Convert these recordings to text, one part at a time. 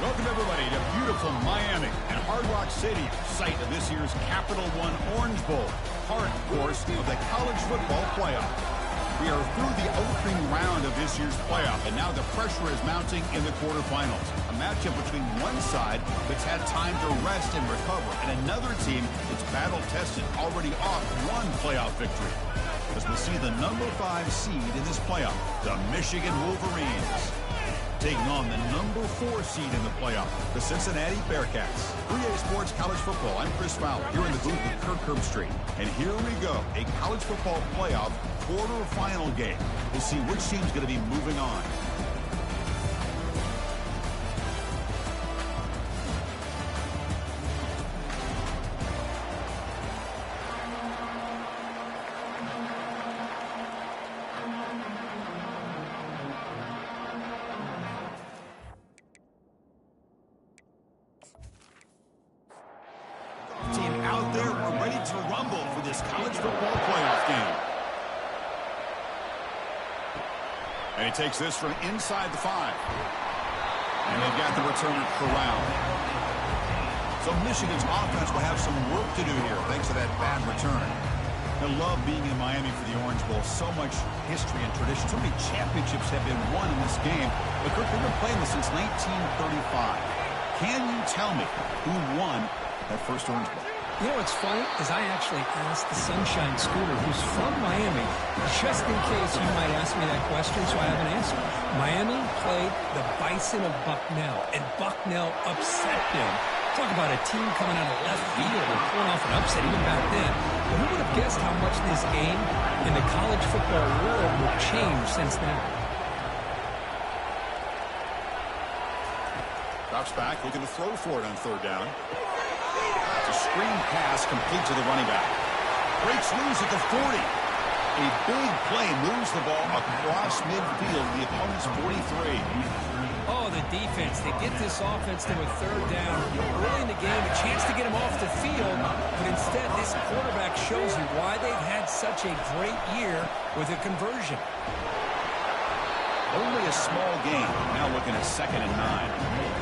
Welcome, everybody, to beautiful Miami and Hard Rock Stadium, site of this year's Capital One Orange Bowl, part, of course, of the college football playoff. We are through the opening round of this year's playoff, and now the pressure is mounting in the quarterfinals. A matchup between one side that's had time to rest and recover, and another team that's battle-tested, already off one playoff victory. As we'll see the number 5 seed in this playoff, the Michigan Wolverines, taking on the number 4 seed in the playoff, the Cincinnati Bearcats. 3A Sports College Football, I'm Chris Fowler, here in the booth with Kirk Herbstreit. And here we go, a college football playoff quarterfinal game. We'll see which team's going to be moving on. And he takes this from inside the 5. And they've got the returner corralled. So Michigan's offense will have some work to do here thanks to that bad return. I love being in Miami for the Orange Bowl. So much history and tradition. So many championships have been won in this game. But Kirk, they've been playing this since 1935. Can you tell me who won that first Orange Bowl? You know what's funny is I actually asked the Sunshine Scooter, who's from Miami, just in case you might ask me that question, so I have an answer. Miami played the Bison of Bucknell, and Bucknell upset them. Talk about a team coming out of left field and pulling off an upset even back then. But who would have guessed how much this game in the college football world would change since then? Drops back, looking to throw for it on third down. Screen pass complete to the running back. Breaks loose at the 40. A big play moves the ball across midfield, the opponent's 43. Oh, the defense. They get this offense to a third down early in the game, a chance to get him off the field, but instead this quarterback shows you why they've had such a great year with a conversion. Only a small gain. Now looking at 2nd and 9.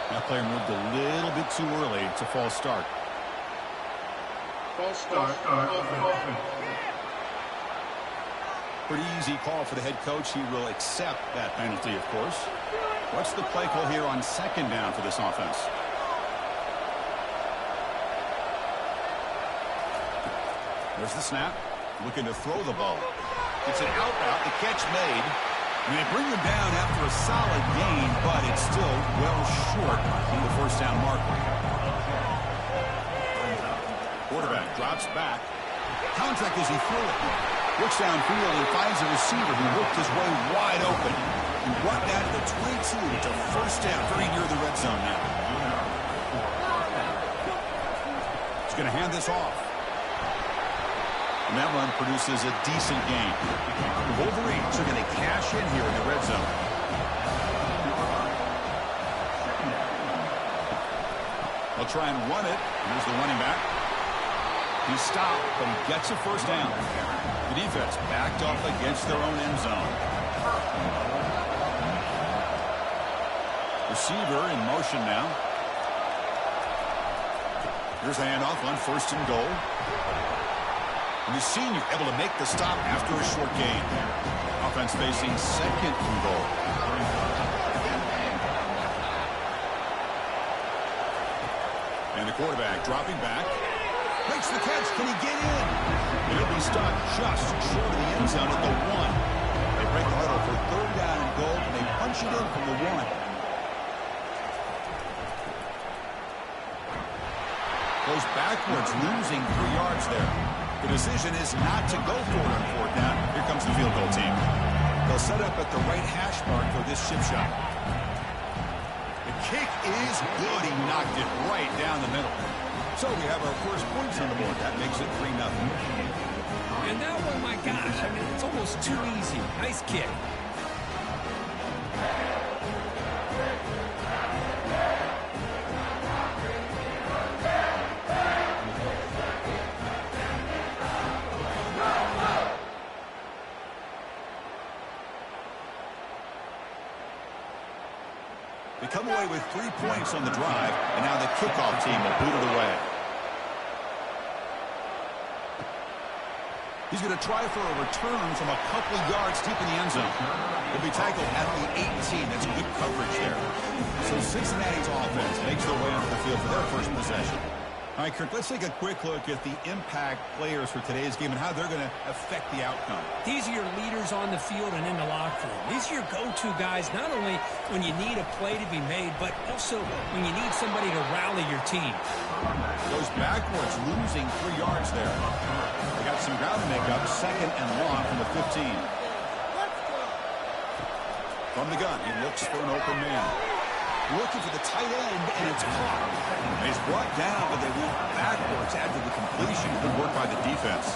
That player moved a little bit too early to false start. False start. Pretty easy call for the head coach. He will accept that penalty, of course. What's the play call here on 2nd down for this offense? There's the snap. Looking to throw the ball. It's an out route. The catch made. And they bring him down after a solid gain, but it's still well short of the first down marker. Quarterback drops back. Contact as he threw it. Looks downfield and finds a receiver who worked his way wide open. And brought that to the 22 to first down, very near the red zone now. He's going to hand this off. And that run produces a decent gain. The Wolverines are going to cash in here in the red zone. They'll try and run it. Here's the running back. He's stopped, but he gets a first down. The defense backed off against their own end zone. Receiver in motion now. Here's the handoff on 1st and goal. And the senior able to make the stop after a short gain. Offense facing 2nd and goal. And the quarterback dropping back. Makes the catch. Can he get in? And he'll be stopped just short of the end zone at the 1. They break the huddle for 3rd down and goal, and they punch it in from the 1. Goes backwards, losing 3 yards there. The decision is not to go for it on 4th down. Here comes the field goal team. They'll set up at the right hash mark for this chip shot. The kick is good. He knocked it right down the middle. So we have our first points on the board. That makes it 3-0. And that one, my gosh, I mean, it's almost too easy. Nice kick. They come away with 3 points on the drive, and now the kickoff team will boot it away. He's going to try for a return from a couple of yards deep in the end zone. He'll be tackled at the 18. That's good coverage there. So Cincinnati's offense makes their way onto the field for their first possession. All right, Kirk, let's take a quick look at the impact players for today's game and how they're going to affect the outcome. These are your leaders on the field and in the locker room. These are your go-to guys, not only when you need a play to be made, but also when you need somebody to rally your team. Goes backwards, losing 3 yards there. They got some ground to make up, 2nd and long from the 15. From the gun, he looks for an open man. Looking for the tight end, and it's caught. He's brought down, but they went backwards after the completion. Good work by the defense.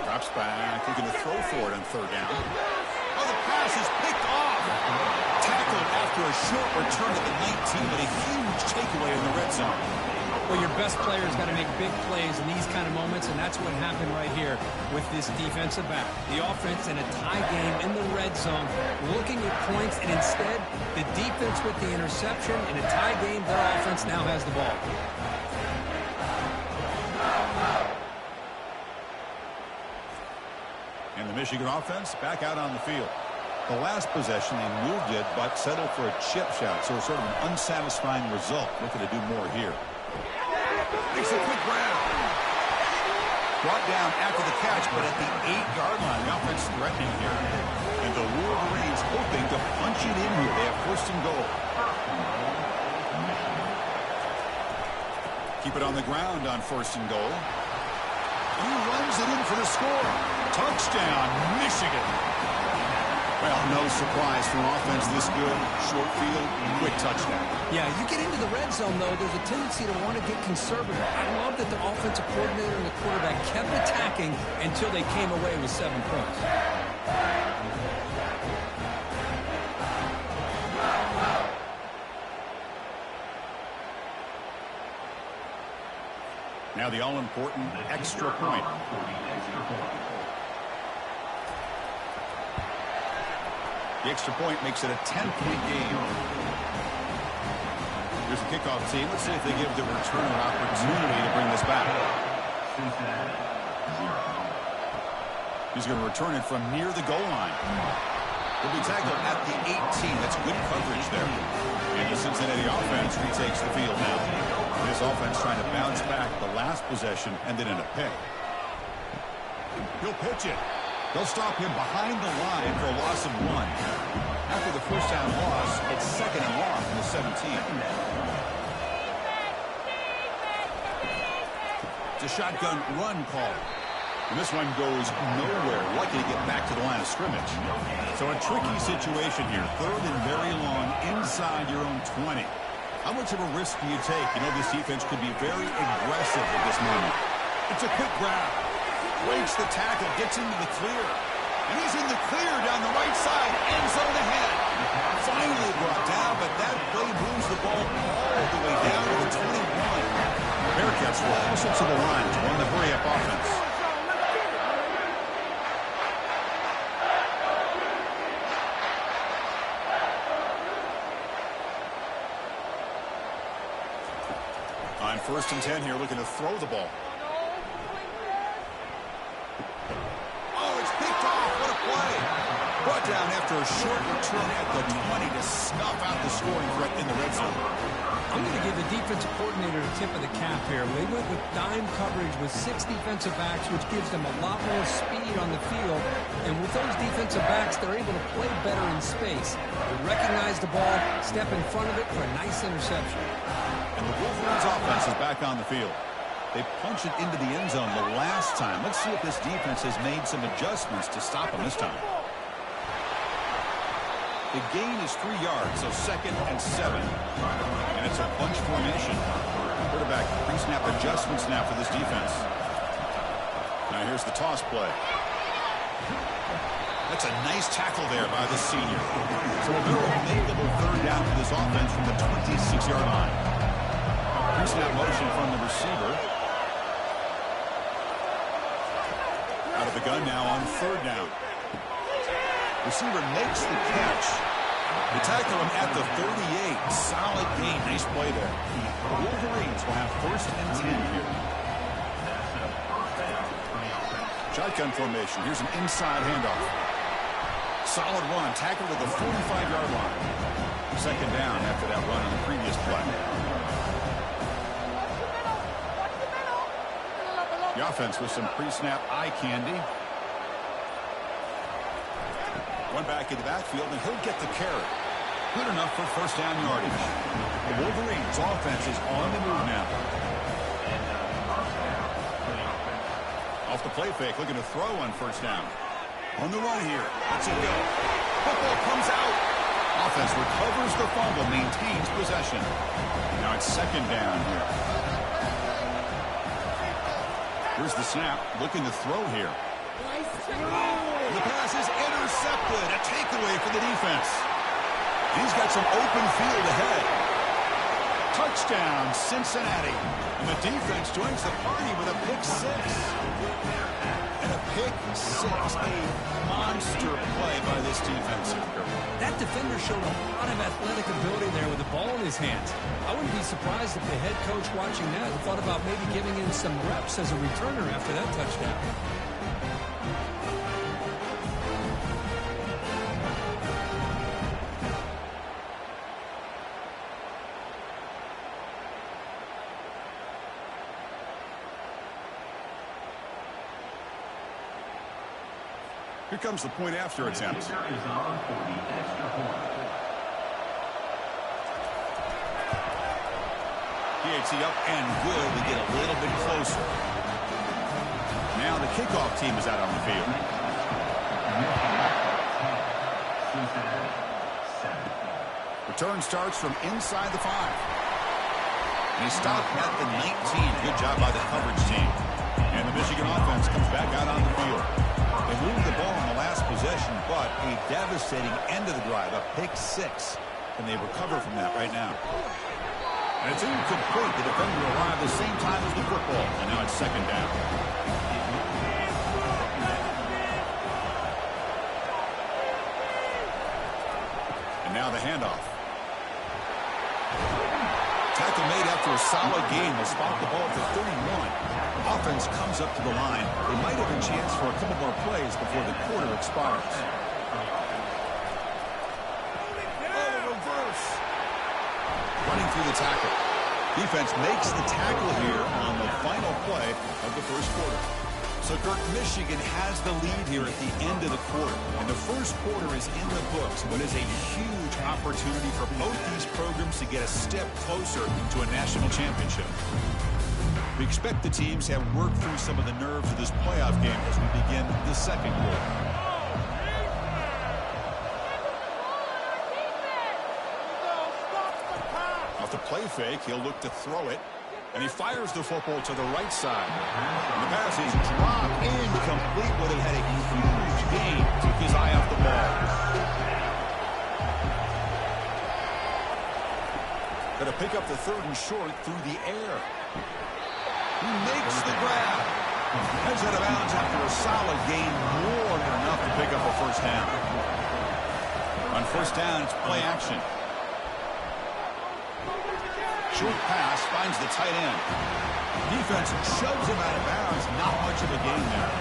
Drops back, looking to throw for it on 3rd down. Oh, the pass is picked off. Tackled after a short return at the 19, but a huge takeaway in the red zone. Well, your best player's got to make big plays in these kind of moments, and that's what happened right here with this defensive back. The offense in a tie game in the red zone, looking at points, and instead, the defense with the interception. In a tie game, their offense now has the ball. And the Michigan offense back out on the field. The last possession, they moved it, but settled for a chip shot, so it's sort of an unsatisfying result. Looking to do more here. Makes a quick grab. Brought down after the catch, but at the 8-yard line. The offense threatening here. And the Wolverines hoping to punch it in here. They have 1st and goal. Keep it on the ground on 1st and goal. He runs it in for the score. Touchdown, Michigan. Well, no surprise from offense this good. Short field, quick touchdown. Yeah, you get into the red zone, though, there's a tendency to want to get conservative. I love that the offensive coordinator and the quarterback kept attacking until they came away with 7 points. Now the all-important extra point. The extra point makes it a 10-point game. Here's the kickoff team. Let's see if they give the returner an opportunity to bring this back. He's going to return it from near the goal line. He'll be tackled at the 18. That's good coverage there. And the Cincinnati offense retakes the field now. This offense trying to bounce back the last possession and then in a pick. He'll pitch it. They'll stop him behind the line for a loss of 1. After the first down loss, it's 2nd and long from the 17. It's a shotgun run call. And this one goes nowhere. Lucky to get back to the line of scrimmage. So a tricky situation here. 3rd and very long inside your own 20. How much of a risk do you take? You know, this defense could be very aggressive at this moment. It's a quick grab. Breaks the tackle, gets into the clear. And he's in the clear down the right side. End zone ahead. Finally brought down, but that play moves the ball all the way down to the 21. Bearcats will hustle to the line to run the hurry-up offense. On 1st and 10 here, looking to throw the ball. Brought down after a short return at the 20 to snuff out the scoring threat in the red zone. I'm going to give the defensive coordinator a tip of the cap here. They went with dime coverage with 6 defensive backs, which gives them a lot more speed on the field. And with those defensive backs, they're able to play better in space. They recognize the ball, step in front of it for a nice interception. And the Wolverines offense is back on the field. They punched it into the end zone the last time. Let's see if this defense has made some adjustments to stop them this time. The gain is 3 yards, so 2nd and 7. And it's a bunch formation. Quarterback pre-snap adjustments now for this defense. Now here's the toss play. That's a nice tackle there by the senior. So a very makeable 3rd down for this offense from the 26-yard line. Pre-snap motion from the receiver. Out of the gun now on 3rd down. Receiver makes the catch. They tackle him at the 38. Solid gain. Nice play there. The Wolverines will have 1st and 10 here. Shotgun formation. Here's an inside handoff. Solid run. Tackle to the 45-yard line. 2nd down after that run on the previous play. The offense with some pre-snap eye candy. One back in the backfield, and he'll get the carry. Good enough for 1st down yardage. The Wolverines' offense is on the move now. Off the play fake, looking to throw on 1st down. On the run here. Let's it go. Football comes out. Offense recovers the fumble, maintains possession. Now it's 2nd down here. Here's the snap, looking to throw here. The pass is intercepted. A takeaway for the defense. He's got some open field ahead. Touchdown, Cincinnati. And the defense joins the party with a pick 6. And a pick 6. A monster play by this defense. That defender showed a lot of athletic ability there with the ball in his hands. I wouldn't be surprised if the head coach watching that thought about maybe giving him some reps as a returner after that touchdown. Here comes the point after attempt. PAT up and good to get a little bit closer. Now the kickoff team is out on the field. Return starts from inside the 5. And he stopped at the 19. Good job by the coverage team. And the Michigan offense comes back out on the field. They moved the ball in the last possession, but a devastating end of the drive, a pick 6. And they recover from that right now. And it's incomplete. The defender arrived the same time as the football. And now it's 2nd down. And now the handoff. Tackle made after a solid game. Will spot the ball at the 31. Offense comes up to the line. They might have a chance for a couple more plays before the quarter expires. Oh, reverse. Running through the tackle. Defense makes the tackle here on the final play of the 1st quarter. So, Kirk, Michigan has the lead here at the end of the quarter. And the 1st quarter is in the books, but is a huge opportunity for both these programs to get a step closer to a national championship. We expect the teams have worked through some of the nerves of this playoff game as we begin the 2nd quarter. Off the play fake, he'll look to throw it. And he fires the football to the right side. And the pass is dropped incomplete. Would have had a huge gain. Took his eye off the ball. Going to pick up the 3rd and short through the air. He makes the grab. Heads out of bounds after a solid gain. More than enough to pick up a 1st down. On 1st down, it's play action. Short pass finds the tight end. Defense shoves him out of bounds. Not much of a gain there.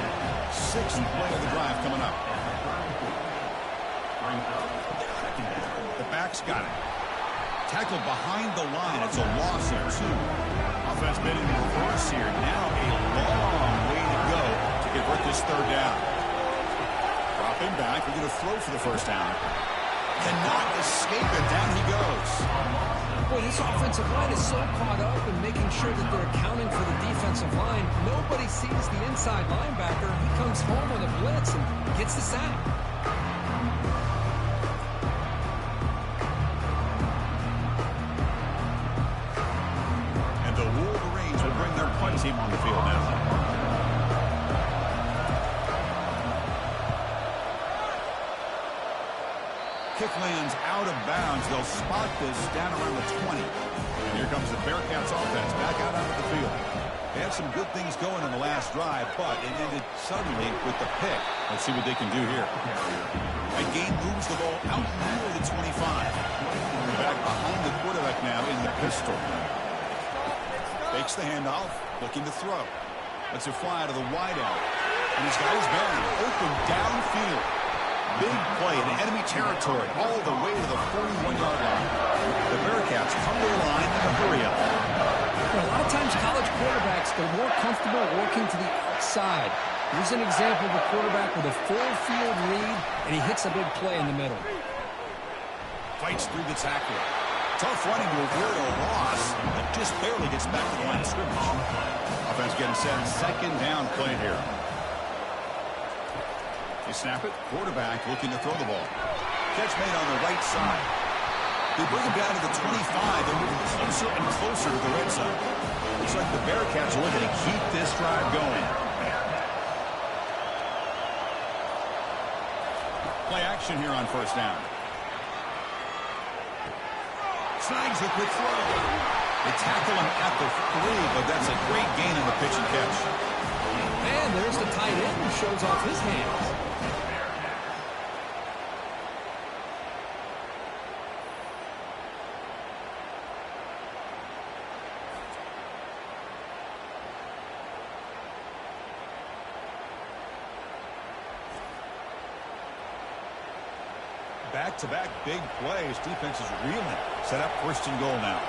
6th play of the drive coming up. The back's got it. Tackled behind the line. It's a loss of 2. Offense made in reverse here. Now a long way to go to convert this 3rd down. Dropping back. We're going to throw for the 1st down. Cannot escape it. Down he goes. Boy, this offensive line is so caught up in making sure that they're accounting for the defensive line. Nobody sees the inside linebacker. He comes home on a blitz and gets the sack. And the Wolverines will bring their punt team on the field now. Kick lands out of bounds. They'll spot this down around the 20. And here comes the Bearcats offense back out onto the field. They had some good things going in the last drive, but it ended suddenly with the pick. Let's see what they can do here. That game moves the ball out near the 25. Back behind the quarterback now in the pistol. Fakes the handoff, looking to throw. Lets it fly to the wideout. And he's got his man open downfield. Big play in enemy territory all the way to the 41-yard line. The Bearcats come to the line in a hurry up. A lot of times college quarterbacks, they're more comfortable working to the outside. Here's an example of a quarterback with a full field read, and he hits a big play in the middle. Fights through the tackle. Tough running to avoid a loss, but just barely gets back to the line of scrimmage. Offense getting set. Second down play here. They snap it. Quarterback looking to throw the ball. Catch made on the right side. They bring him down to the 25. They're moving closer and closer to the red zone. Looks like the Bearcats are looking to keep this drive going. Play action here on first down. Snags a quick throw. They tackle him at the 3, but that's a great gain on the pitch and catch. And there's the tight end who shows off his hands. Back-to-back big plays. Defense is reeling. Set up first and goal now.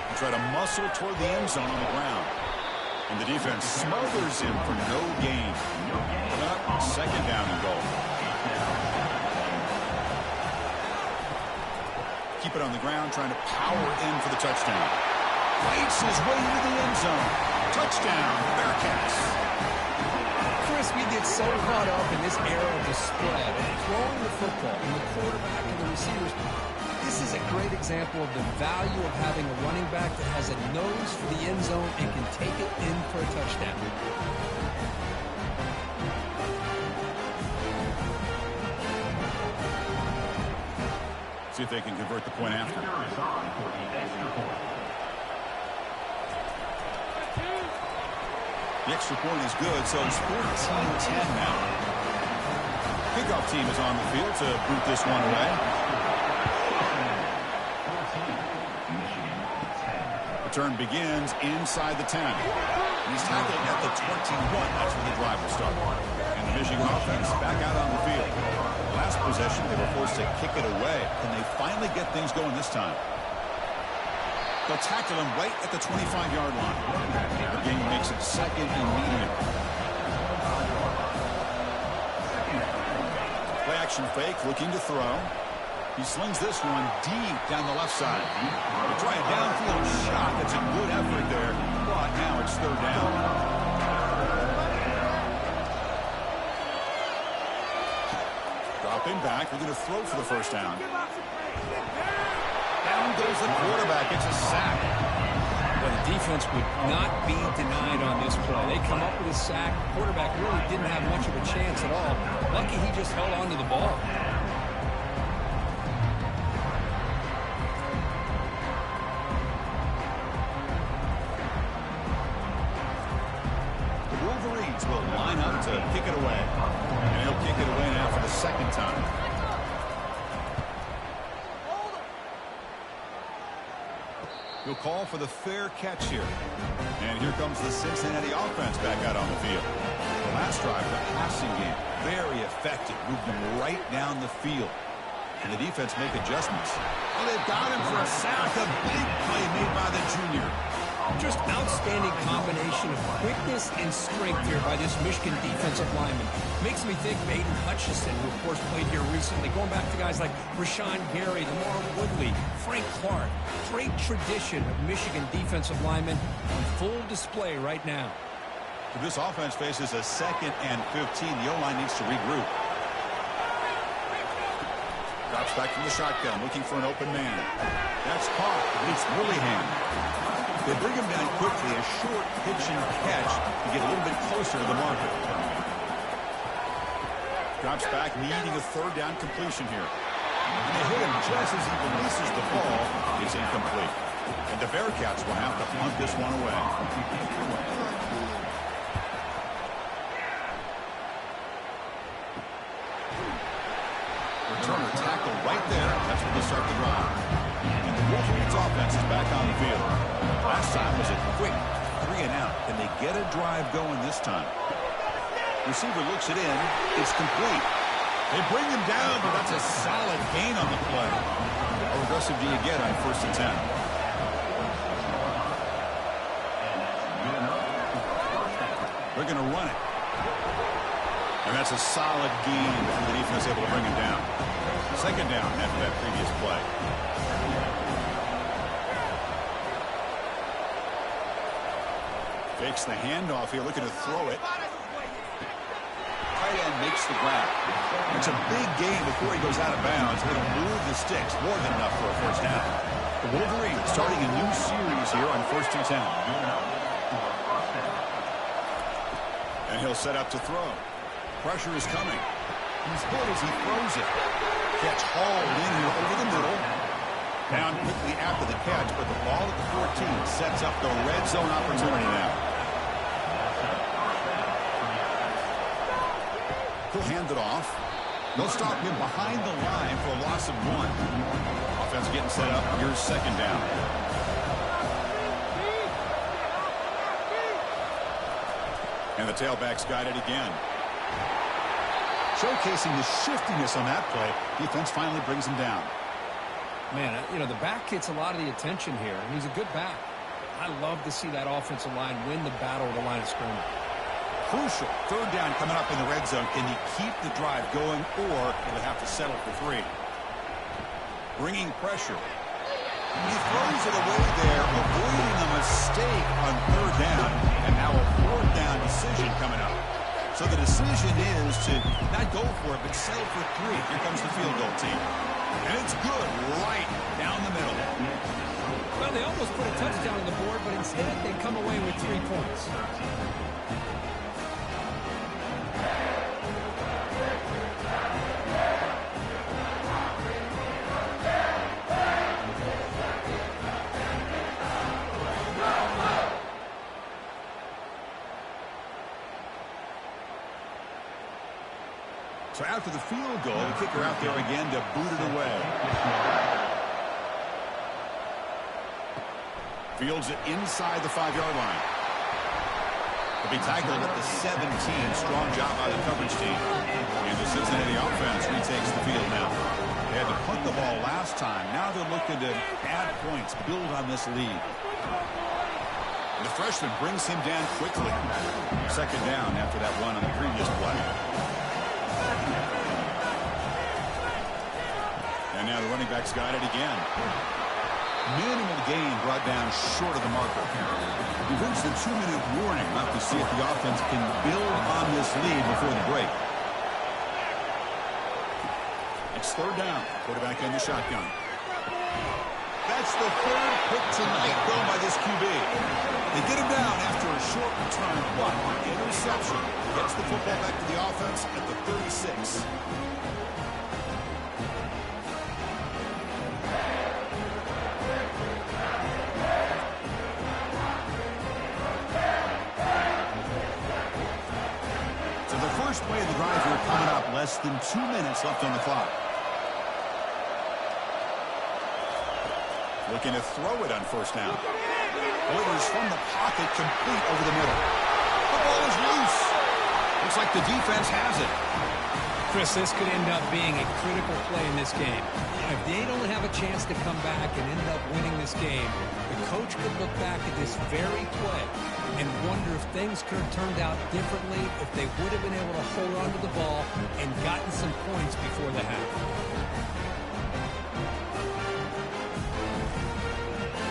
They try to muscle toward the end zone on the ground. And the defense smothers him for no gain. Second down and goal. Keep it on the ground, trying to power in for the touchdown. Fights his way into the end zone. Touchdown, Bearcats. Chris, we get so caught up in this era of the spread, of throwing the football, and the quarterback and the receivers. This is a great example of the value of having a running back that has a nose for the end zone and can take it in for a touchdown. See if they can convert the point after. The extra point is good, so it's 14-10 now. Kickoff team is on the field to boot this one away. Return begins inside the 10. He's tackled at the 21. That's where the drive will start. And the Michigan offense back out on the field. Last possession, they were forced to kick it away. Can they finally get things going this time? They'll tackle him right at the 25-yard line. The game makes it second and medium. Play action fake, looking to throw. He slings this one deep down the left side. They try a downfield shot. That's a good effort there, but now it's third down. Dropping back, looking to throw for the first down. Down goes the quarterback. It's a sack. But the defense would not be denied on this play. They come up with a sack. The quarterback really didn't have much of a chance at all. Lucky he just held on to the ball. The Wolverines will line up to kick it away. And he'll kick it away now for the second time. He'll call for the fair catch here. And here comes the Cincinnati offense back out on the field. The last drive, the passing game, very effective. Moved them right down the field. And the defense make adjustments. Oh, they've got him for a sack. A big play made by the junior. Just outstanding combination of quickness and strength here by this Michigan defensive lineman. Makes me think Baden Hutchison, who of course played here recently, going back to guys like Rashawn Gary, Lamar Woodley, Frank Clark. Great tradition of Michigan defensive linemen on full display right now. This offense faces a second and 15. The O-line needs to regroup. Drops back from the shotgun, looking for an open man. That's caught. It's Willingham. They bring him down quickly, a short pitch and catch to get a little bit closer to the marker. Drops back, needing a third down completion here. And they hit him just as he releases the ball. It's incomplete. And the Bearcats will have to punt this one away. Returner tackled right there. That's where they start the drive. And the Wolverines offense is back on the field. Last time was a quick 3 and out. Can they get a drive going this time? Receiver looks it in. It's complete. They bring him down, but that's a solid gain on the play. How aggressive do you get on 1st and 10? They're going to run it. And that's a solid gain before the defense able to bring him down. 2nd down after that previous play. Fakes the handoff here, looking to throw it. Tight end makes the grab. It's a big gain before he goes out of bounds. It'll move the sticks, more than enough for a 1st down. The Wolverines starting a new series here on 1st and 10. And he'll set up to throw. Pressure is coming. He's hit as he throws it. Catch hauled in here over the middle. Down quickly after the catch, but the ball at the 14 sets up the red zone opportunity now. He'll hand it off. They'll stop him behind the line for a loss of 1. Offense getting set up. Here's 2nd down. And the tailback's got it again. Showcasing the shiftiness on that play. Defense finally brings him down. Man, you know, the back gets a lot of the attention here, and he's a good back. I love to see that offensive line win the battle at the line of scrimmage. Crucial 3rd down coming up in the red zone. Can he keep the drive going, or will he have to settle for 3? Bringing pressure. He throws it away there, avoiding a mistake on 3rd down. And now a 4th down decision coming up. So the decision is to not go for it, but settle for 3. Here comes the field goal team. And it's good right down the middle. Well, they almost put a touchdown on the board, but instead they come away with 3 points. So after the field goal, the kicker out there again to boot it away. Fields it inside the 5-yard line. He'll be tackled at the 17. Strong job by the coverage team. And the Cincinnati offense retakes the field now. They had to punt the ball last time. Now they're looking to add points, build on this lead. And the freshman brings him down quickly. 2nd down after that run on the previous play. And now the running back's got it again. Minimal gain brought down short of the marker. We've reached the 2-minute warning. We'll have to see if the offense can build on this lead before the break. It's 3rd down. Quarterback in the shotgun. That's the 3rd pick tonight thrown by this QB. They get him down after a short return, but interception gets the football back to the offense at the 36. First play of the drive here coming up. Less than 2 minutes left on the clock. Looking to throw it on 1st down. Delivers from the pocket, complete over the middle. The ball is loose. Looks like the defense has it. Chris, this could end up being a critical play in this game. If they don't have a chance to come back and end up winning this game, the coach could look back at this very play and wonder if things could have turned out differently, if they would have been able to hold on to the ball and gotten some points before the half.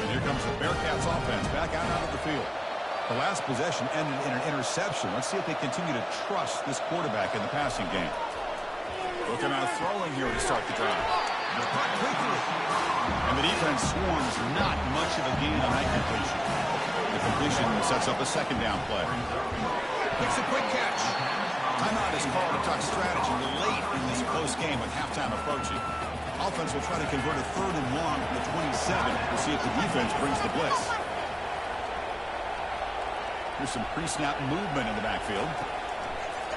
And here comes the Bearcats offense back out onto the field. The last possession ended in an interception. Let's see if they continue to trust this quarterback in the passing game. Looking out throwing here to start the drive. And the defense swarms not much of a gain on that completion. The completion sets up a 2nd down play. Makes a quick catch. Timeout is called to talk strategy late in this close game with halftime approaching. Offense will try to convert a 3rd and long from the 27 to see if the defense brings the blitz. Here's some pre-snap movement in the backfield.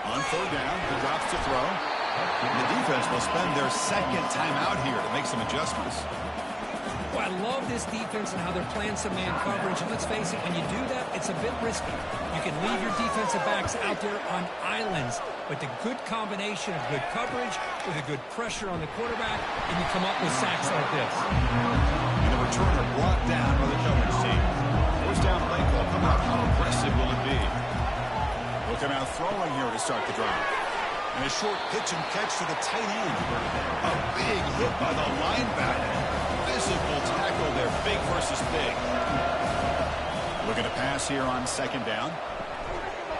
On 3rd down, he drops to throw. And the defense will spend their 2nd timeout here to make some adjustments. Well, I love this defense and how they're playing some man coverage. And let's face it, when you do that, it's a bit risky. You can leave your defensive backs out there on islands, but the good combination of good coverage with a good pressure on the quarterback, and you come up with sacks like this. And the returner brought down by the coverage team. First down play call coming up. How aggressive will it be? Look at out throwing here to start the drive. And a short pitch and catch to the tight end. A big hit by the linebacker. Physical tackle there, big versus big. Looking to pass here on 2nd down.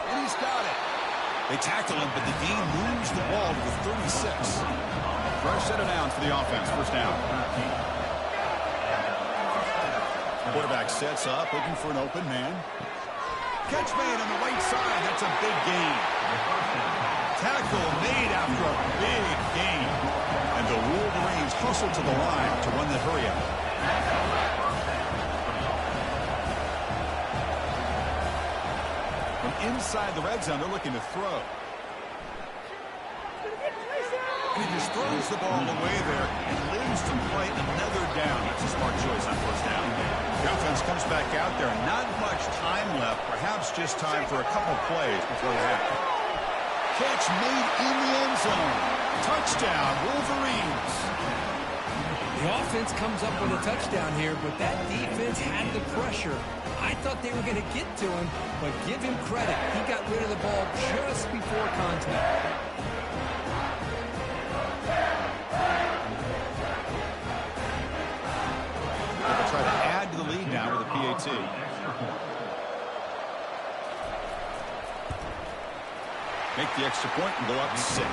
And he's got it. They tackle him, but the gain moves the ball to the 36. Fresh set of downs for the offense. First down. Quarterback sets up, looking for an open man. Catch made on the right side. That's a big gain. Tackle made after a big gain. And the Wolverines hustle to the line to run the hurry up. From inside the red zone, they're looking to throw. And he just throws the ball away there and lives to play another down. That's a smart choice on first down. The offense comes back out there. Not much time left. Perhaps just time for a couple plays before the half. Catch made in the end zone. Touchdown, Wolverines. The offense comes up with a touchdown here, but that defense had the pressure. I thought they were going to get to him, but give him credit. He got rid of the ball just before contact. They'll try to add to the lead now with a PAT. Make the extra point and go up 6.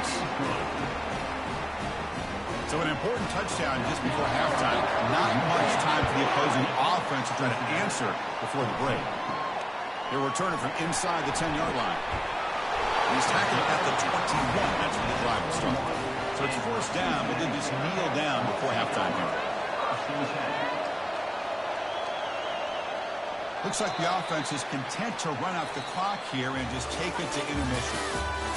So an important touchdown just before halftime. Not much time for the opposing offense to try to answer before the break. They're returning from inside the 10-yard line. He's tackled at the 21. That's when the drive will start. So it's 4th down, but then just kneel down before halftime here. Looks like the offense is content to run out the clock here and just take it to intermission.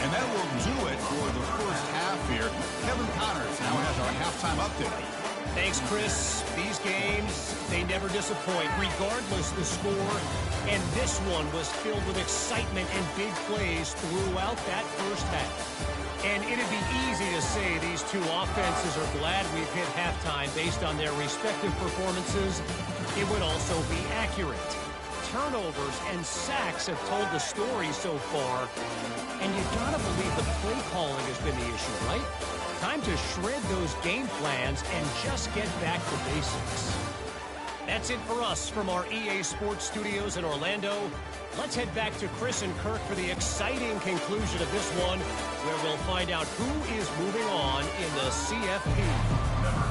And that will do it for the first half here. Kevin Connors now has our halftime update. Thanks, Chris. These games, they never disappoint, regardless the score. And this one was filled with excitement and big plays throughout that first half. And it'd be easy to say these two offenses are glad we've hit halftime based on their respective performances. It would also be accurate. Turnovers and sacks have told the story so far. And you gotta believe the play calling has been the issue, right? Time to shred those game plans and just get back to basics. That's it for us from our EA Sports Studios in Orlando. Let's head back to Chris and Kirk for the exciting conclusion of this one, where we'll find out who is moving on in the CFP.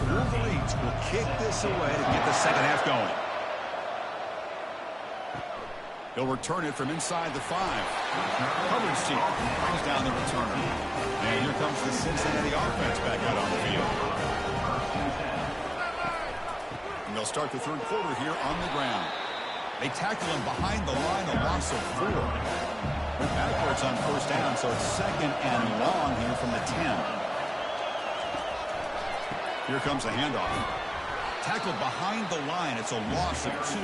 The Wolverines will kick this away to get the second half going. He'll return it from inside the 5. Coverage team brings down the returner. And here comes the Cincinnati offense back out on the field. And they'll start the third quarter here on the ground. They tackle him behind the line, a loss of 4. Went backwards on first down, so it's 2nd and long here from the 10. Here comes the handoff. Tackled behind the line. It's a loss of 2.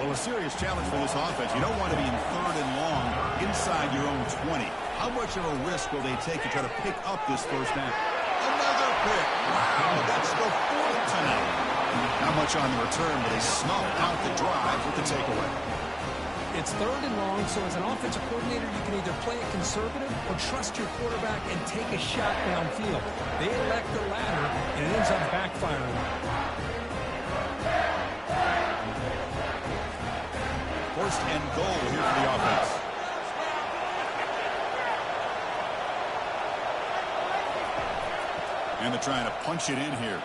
Well, a serious challenge for this offense. You don't want to be in 3rd and long inside your own 20. How much of a risk will they take to try to pick up this first down? Another pick. Wow, that's the 4th tonight. Not much on the return, but they snuff out the drive with the takeaway. It's 3rd and long, so as an offensive coordinator, you can either play it conservative or trust your quarterback and take a shot downfield. They elect the latter, and it ends up backfiring. First and goal here for the offense. And they're trying to punch it in here.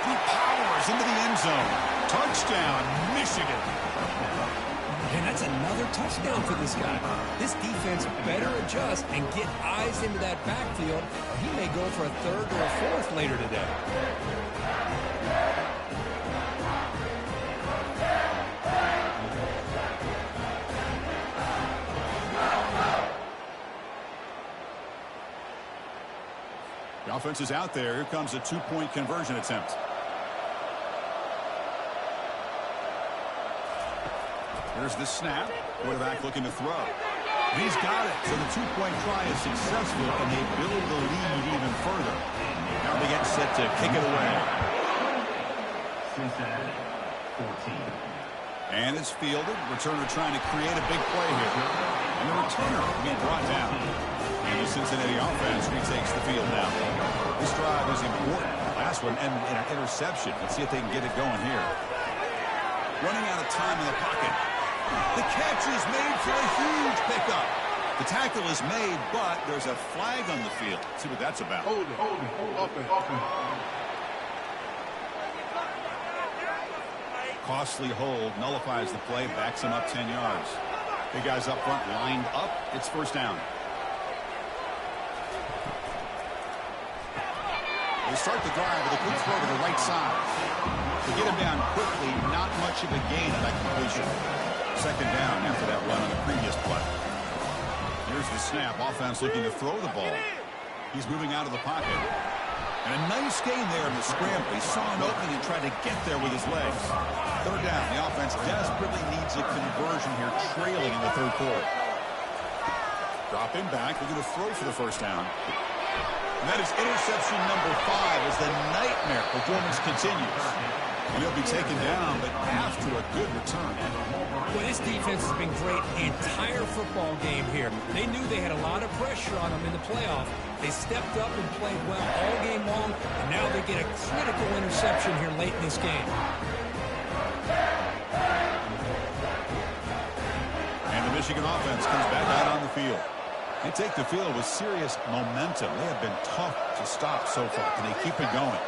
He powers into the end zone. Touchdown, Michigan. And that's another touchdown for this guy. This defense better adjust and get eyes into that backfield, or he may go for a third or a fourth later today. The offense is out there. Here comes a two-point conversion attempt. Here's the snap. Quarterback looking to throw. He's got it. So the two-point try is successful, and they build the lead even further. Now they get set to kick it away. Cincinnati, 14. And it's fielded. Returner trying to create a big play here. And the returner will be brought down. And the Cincinnati offense retakes the field now. This drive is important. Last one, and an interception. Let's see if they can get it going here. Running out of time in the pocket. The catch is made for a huge pickup. The tackle is made, but there's a flag on the field. Let's see what that's about. Hold it. Costly hold, nullifies the play, backs him up 10 yards. Big guys up front lined up. It's first down. They start the drive with a quick throw to the right side. To get him down quickly, not much of a gain on that completion. Second down after that run on the previous play. Here's the snap. Offense looking to throw the ball. He's moving out of the pocket. And a nice gain there in the scramble. He saw an opening and tried to get there with his legs. Third down. The offense desperately needs a conversion here, trailing in the third quarter. Drop him back. They're going to throw for the first down. And that is interception number 5 as the nightmare performance continues. And he'll be taken down, but after a good return. Well, this defense has been great the entire football game here. They knew they had a lot of pressure on them in the playoff. They stepped up and played well all game long, and now they get a critical interception here late in this game. And the Michigan offense comes back out on the field. They take the field with serious momentum. They have been tough to stop so far. Can they keep it going?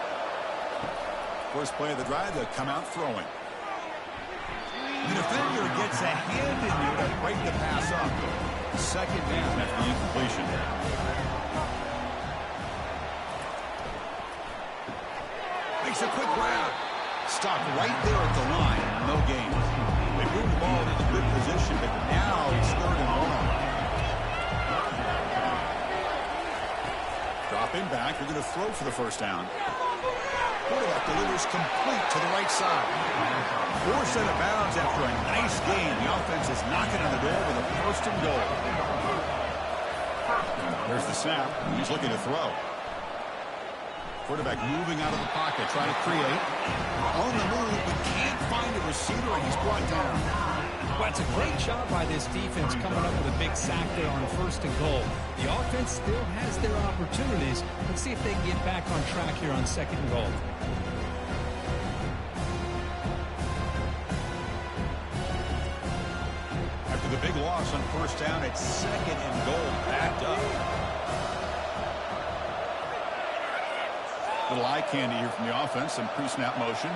First play of the drive, they'll come out throwing. The defender gets a hand in there to break the pass up. Second down after the incompletion. Makes a quick grab. Stopped right there at the line. No gain. They moved the ball into good position, but now it's 3rd and long. Dropping back. They're going to throw for the first down. Quarterback delivers complete to the right side. Forced out of bounds after a nice gain. The offense is knocking on the door with a 1st and goal. There's the snap. He's looking to throw. Quarterback moving out of the pocket, trying to create. On the move, but can't find a receiver, and he's brought down. Well, it's a great job by this defense coming up with a big sack there on 1st and goal. The offense still has their opportunities. Let's see if they can get back on track here on 2nd and goal. After the big loss on 1st down, it's 2nd and goal, backed up. Little eye candy here from the offense, some pre-snap motion.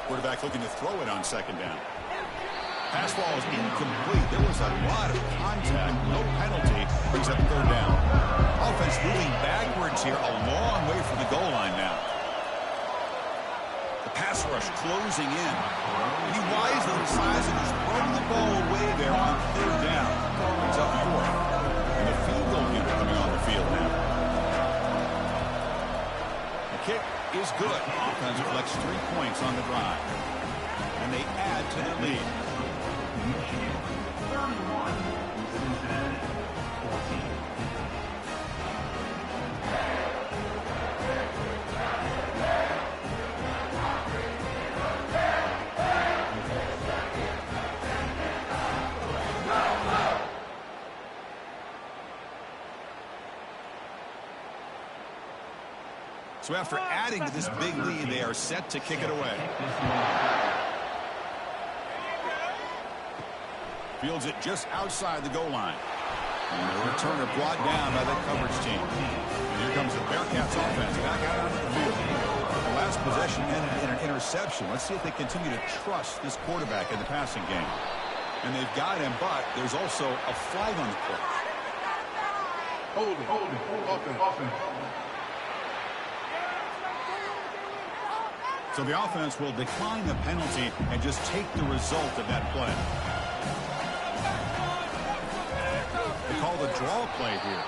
Quarterback looking to throw it on 2nd down. Pass ball is incomplete. There was a lot of contact, no penalty. Brings up 3rd down. Offense moving backwards here, a long way from the goal line now. The pass rush closing in. He wisely decides to just throw the ball away there on 3rd down. It's up 4th. And the field goal unit coming on the field now. The kick is good. Offense collects 3 points on the drive. And they add to their lead. Michigan, 31. Cincinnati, 14. So after adding to this big lead, they are set to kick it away. Fields it just outside the goal line. And the returner brought down by the coverage team. And here comes the Bearcats offense back out onto the field. The last last possession ended in an interception. Let's see if they continue to trust this quarterback in the passing game. And they've got him, but there's also a flag on the play. Holding. So the offense will decline the penalty and just take the result of that play. They call the draw play here.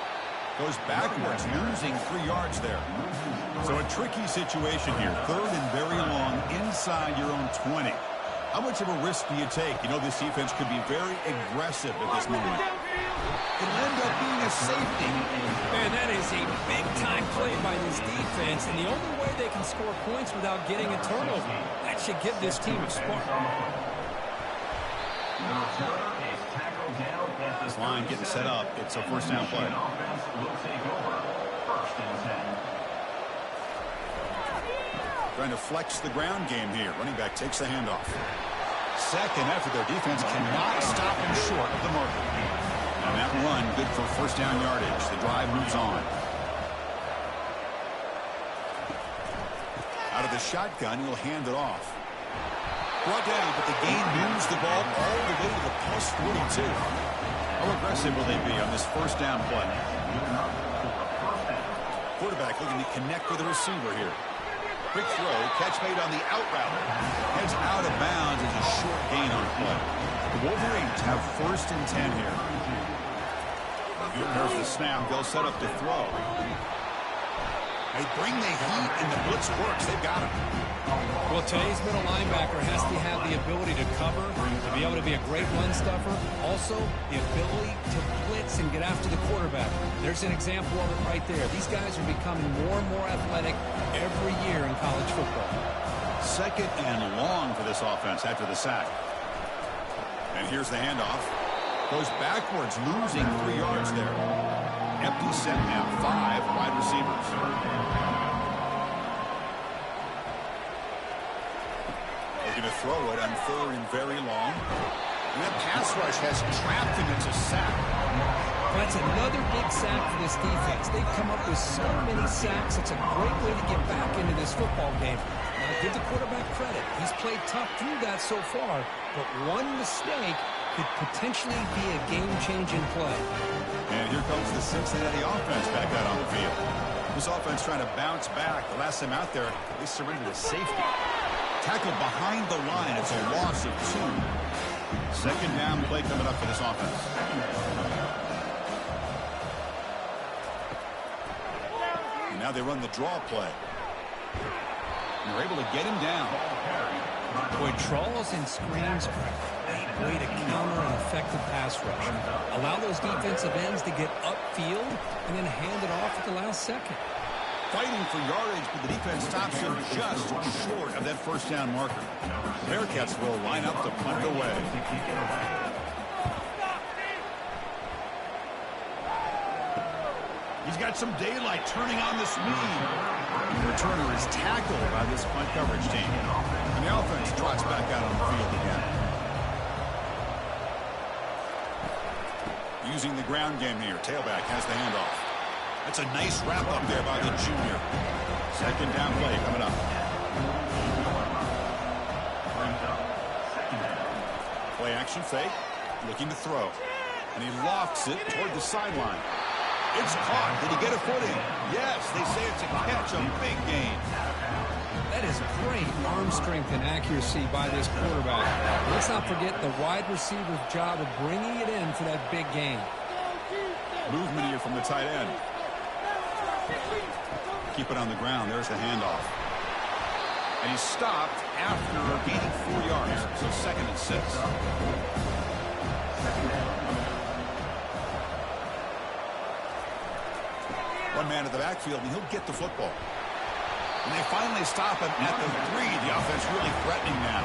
Goes backwards, losing 3 yards there. So a tricky situation here. 3rd and very long inside your own 20. How much of a risk do you take? You know, this defense could be very aggressive at this moment. It'll end up being a safety. Man, that is a big-time play by this defense, and the only way they can score points without getting a turnover. That should give this team a spark. This line getting set up. It's a first down play. Trying to flex the ground game here. Running back takes the handoff. Second after their defense cannot stop him short of the marker. And that run good for first down yardage. The drive moves on. Out of the shotgun, he'll hand it off. Brought down, but the gain moves the ball all the way to the plus 42. How aggressive will they be on this first down play? Quarterback looking to connect with the receiver here. Quick throw, catch made on the out route. Heads out of bounds as a short gain on play. The Wolverines have first and 10 here. There's the snap. They'll set up to throw. They bring the heat, and the blitz works. They've got him. Well, today's middle linebacker has to have the ability to cover, to be able to be a great run stuffer. Also, the ability to blitz and get after the quarterback. There's an example of it right there. These guys are becoming more and more athletic every year in college football. Second and long for this offense after the sack. And here's the handoff. Goes backwards, losing 3 yards there. Empty set now, 5 wide receivers. They're going to throw it on 3rd and very long. And that pass rush has trapped him into sack. That's another big sack for this defense. They've come up with so many sacks. It's a great way to get back into this football game. Now, give the quarterback credit. He's played tough through that so far, but one mistake could potentially be a game-changing play. And here comes the Cincinnati offense back out on the field. This offense trying to bounce back. The last time out there, they surrendered a safety. Tackled behind the line. It's a loss of 2. Second down play coming up for this offense. And now they run the draw play. And they're able to get him down. Boy, draws and screens are a great way to counter an effective pass rush. Allow those defensive ends to get upfield and then hand it off at the last second. Fighting for yardage, but the defense stops him just short of that first down marker. Bearcats will line up to punt it away. He's got some daylight turning on the speed. The returner is tackled by this punt coverage team. And the offense trots back out on the field again. Using the ground game here. Tailback has the handoff. That's a nice wrap up there by the junior. Second down play coming up. Play action fake. Looking to throw. And he lofts it toward the sideline. It's caught. Did he get a footing? Yes, they say it's a catch, a big gain. That is great arm strength and accuracy by this quarterback. Let's not forget the wide receiver's job of bringing it in for that big gain. Movement here from the tight end. Keep it on the ground. There's the handoff. And he's stopped after gaining 4 yards. So 2nd and 6. One man at the backfield, and he'll get the football. And they finally stop him at the 3. The offense really threatening now.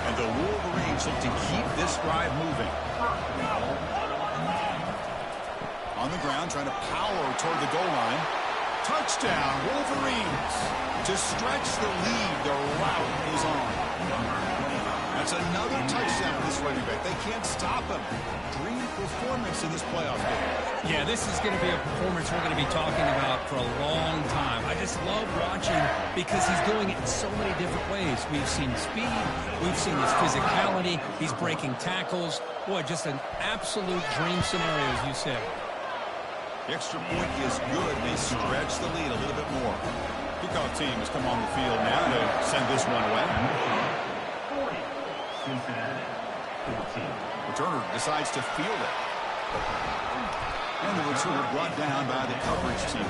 And the Wolverines look to keep this drive moving. On the ground, trying to power toward the goal line. Touchdown, Wolverines. To stretch the lead, the route is on. That's That's another touchdown for this running back. They can't stop him. Dream performance in this playoff game. Yeah, this is going to be a performance we're going to be talking about for a long time. I just love watching because he's doing it in so many different ways. We've seen speed. We've seen his physicality. He's breaking tackles. Boy, just an absolute dream scenario, as you said. The extra point is good. They stretch the lead a little bit more. Kickoff team has come on the field now to send this one away. 40. Cincinnati 14. Returner decides to field it. And the returner brought down by the coverage team.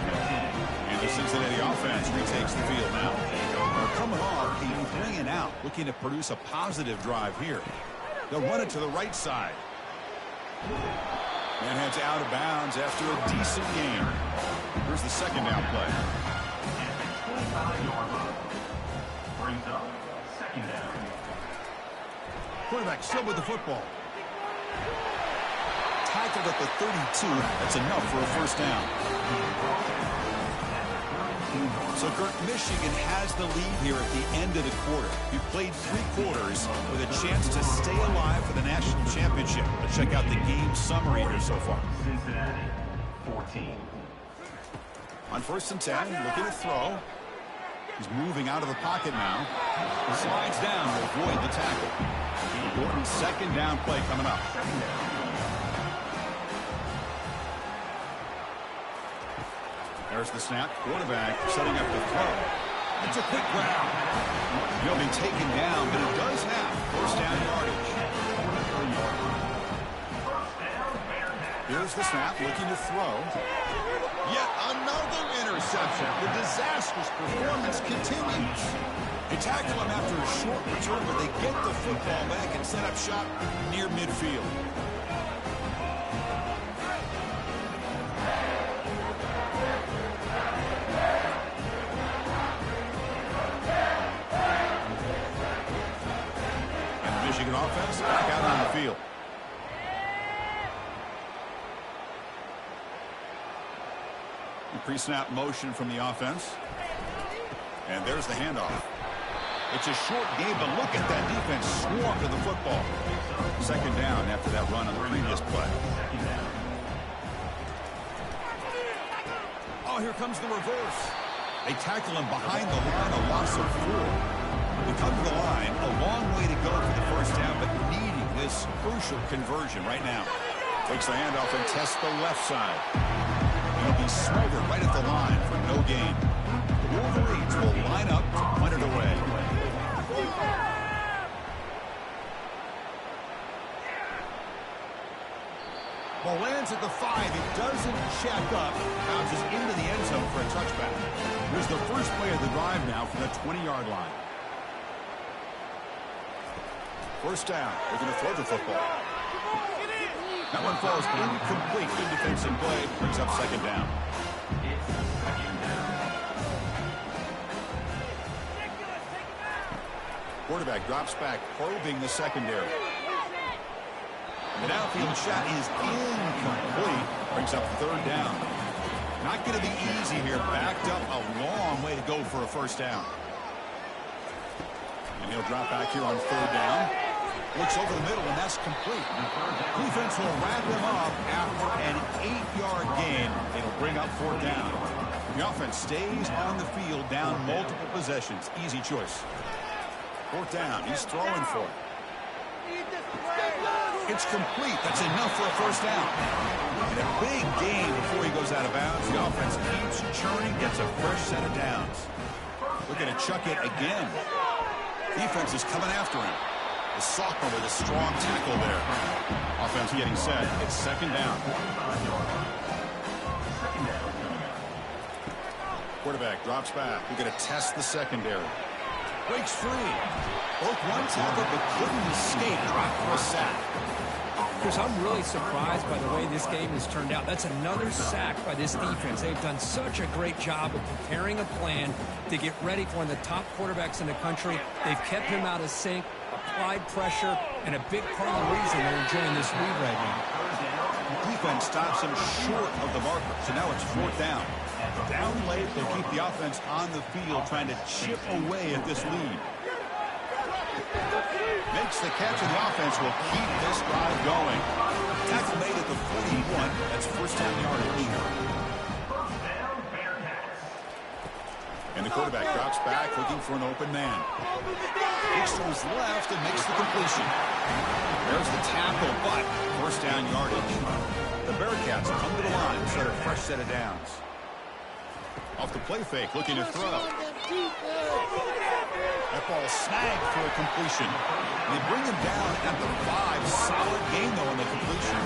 And the Cincinnati offense retakes the field now. They're coming off a 3-and-out, looking to produce a positive drive here. They'll run it to the right side. And heads out of bounds after a decent game. Here's the second down play. At the 25-yard line. Brings up second down. Quarterback still with the football. Tackled at the 32. That's enough for a first down. So, Kurt, Michigan has the lead here at the end of the quarter. You played 3 quarters with a chance to stay alive for the national championship. Let's check out the game summary here so far. Cincinnati 14. On 1st and 10, looking to throw. He's moving out of the pocket now. He slides down to avoid the tackle. Important second down play coming up. There's the snap. Quarterback setting up the throw. It's a quick grab. He'll be taken down, but he does have first down yardage. Here's the snap, looking to throw. Yet another interception. The disastrous performance continues. They tackle him after a short return, but they get the football back and set up shop near midfield. Michigan offense back out on the field. Pre-snap motion from the offense. And there's the handoff. It's a short game, but look at that defense swarm to the football. Second down after that run on the previous play. Oh, here comes the reverse. They tackle him behind the line, a loss of 4. We come to the line, a long way to go for the first down, but needing this crucial conversion right now. Takes the handoff and tests the left side. He'll be smothered right at the line for no gain. The Wolverines will line up to punt it away. Ball lands at the 5. It doesn't check up. Bounces into the end zone for a touchback. Here's the first play of the drive now from the 20-yard line. First down. They're going to throw the football. That one falls incomplete. Good defensive play. Brings up second down. Quarterback drops back, probing the secondary. The downfield shot is incomplete. Brings up third down. Not going to be easy here. Backed up a long way to go for a first down. And he'll drop back here on third down. Looks over the middle, and that's complete. Defense will wrap him up after an 8-yard gain. It'll bring up fourth down. The offense stays on the field, down multiple possessions. Easy choice. Fourth down. He's throwing for it. It's complete. That's enough for a first down. And a big gain before he goes out of bounds. The offense keeps churning, gets a fresh set of downs. Looking to chuck it again. Defense is coming after him. The sophomore with a strong tackle there. Offense getting set. It's second down. Quarterback drops back. We're going to test the secondary. Breaks free. Both one tackle, but couldn't escape. Dropped for a sack. Chris, I'm really surprised by the way this game has turned out. That's another sack by this defense. They've done such a great job of preparing a plan to get ready for one of the top quarterbacks in the country. They've kept him out of sync, applied pressure, and a big part of the reason they're enjoying this lead right now. Defense stops him short of the marker, so now it's fourth down. Down late, they keep the offense on the field, trying to chip away at this lead. Makes the catch, and the offense will keep this drive going. Tackle made at the 41. That's first down yardage. And the quarterback drops back, looking for an open man. Looks to his left and makes the completion. There's the tackle, but first down yardage. The Bearcats come to the line, set a fresh set of downs. Off the play fake, looking to throw. That ball snagged for a completion. They bring him down at the 5. Solid gain, though, on the completion.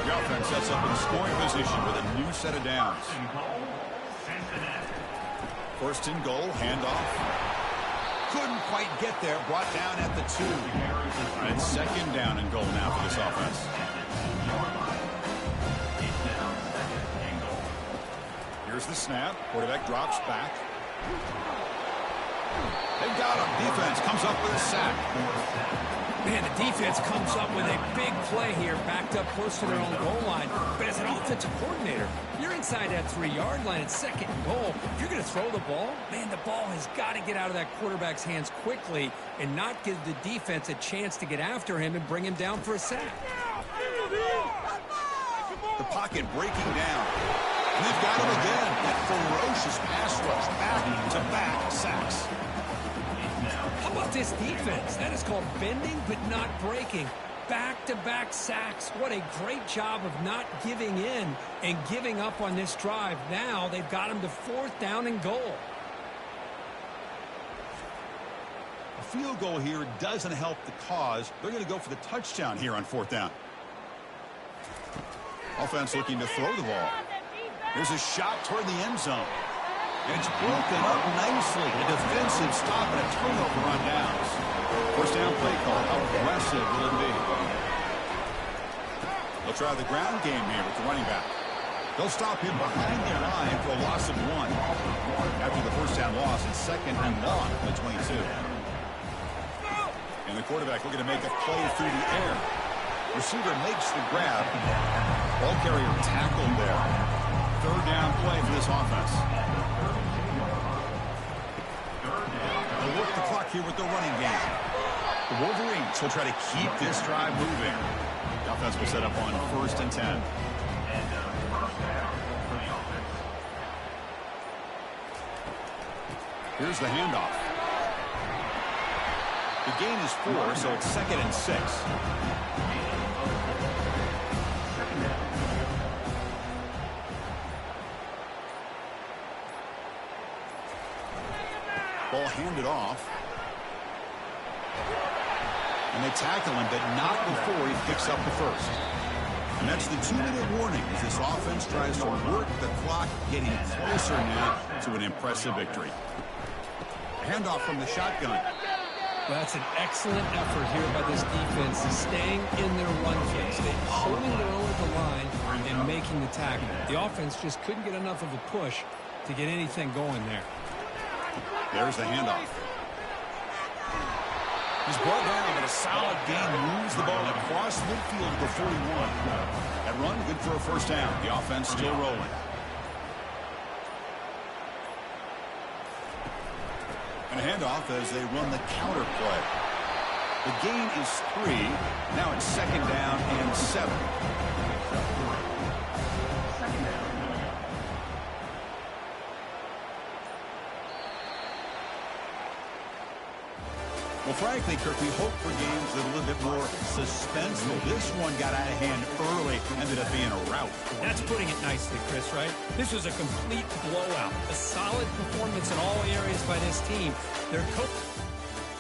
The offense sets up in scoring position with a new set of downs. First and goal, handoff. Couldn't quite get there, brought down at the 2. And second down and goal now for this offense. Here's the snap. Quarterback drops back. They've got him. Defense comes up with a sack. Man, the defense comes up with a big play here, backed up close to their own goal line. But as an offensive coordinator, you're inside that 3-yard line. It's second and goal. If you're going to throw the ball, man, the ball has got to get out of that quarterback's hands quickly and not give the defense a chance to get after him and bring him down for a sack. The pocket breaking down. And they've got him again. That ferocious pass rush, back-to-back sacks. How about this defense? That is called bending but not breaking. Back-to-back sacks. What a great job of not giving in and giving up on this drive. Now they've got him to fourth down and goal. A field goal here doesn't help the cause. They're going to go for the touchdown here on fourth down. Offense looking to throw the ball. There's a shot toward the end zone. And it's broken up nicely. A defensive stop and a turnover on downs. First down play call. How aggressive will it be? They'll try the ground game here with the running back. They'll stop him behind the line for a loss of 1. After the first down loss, it's second and 1 on the 22. And the quarterback looking to make a play through the air. Receiver makes the grab. Ball carrier tackled there. Third down play for this offense. They'll work the clock here with the running game. The Wolverines will try to keep this drive moving. The offense will set up on first and 10. Here's the handoff. The gain is 4, so it's second and 6. Ball handed off. And they tackle him, but not before he picks up the first. And that's the 2-minute warning as this offense tries to work the clock, getting closer now to an impressive victory. Handoff from the shotgun. Well, that's an excellent effort here by this defense, staying in their run phase. They're holding their own at the line and making the tackle. The offense just couldn't get enough of a push to get anything going there. There's the handoff. He's brought down, but a solid gain moves the ball across midfield to the 41. That run, good for a first down. The offense still rolling. And a handoff as they run the counter play. The gain is 3. Now it's second down and 7. Well, frankly, Kirk, we hope for games that are a little bit more suspenseful. This one got out of hand early, ended up being a rout. That's putting it nicely, Chris, right? This was a complete blowout. A solid performance in all areas by this team. Their coach...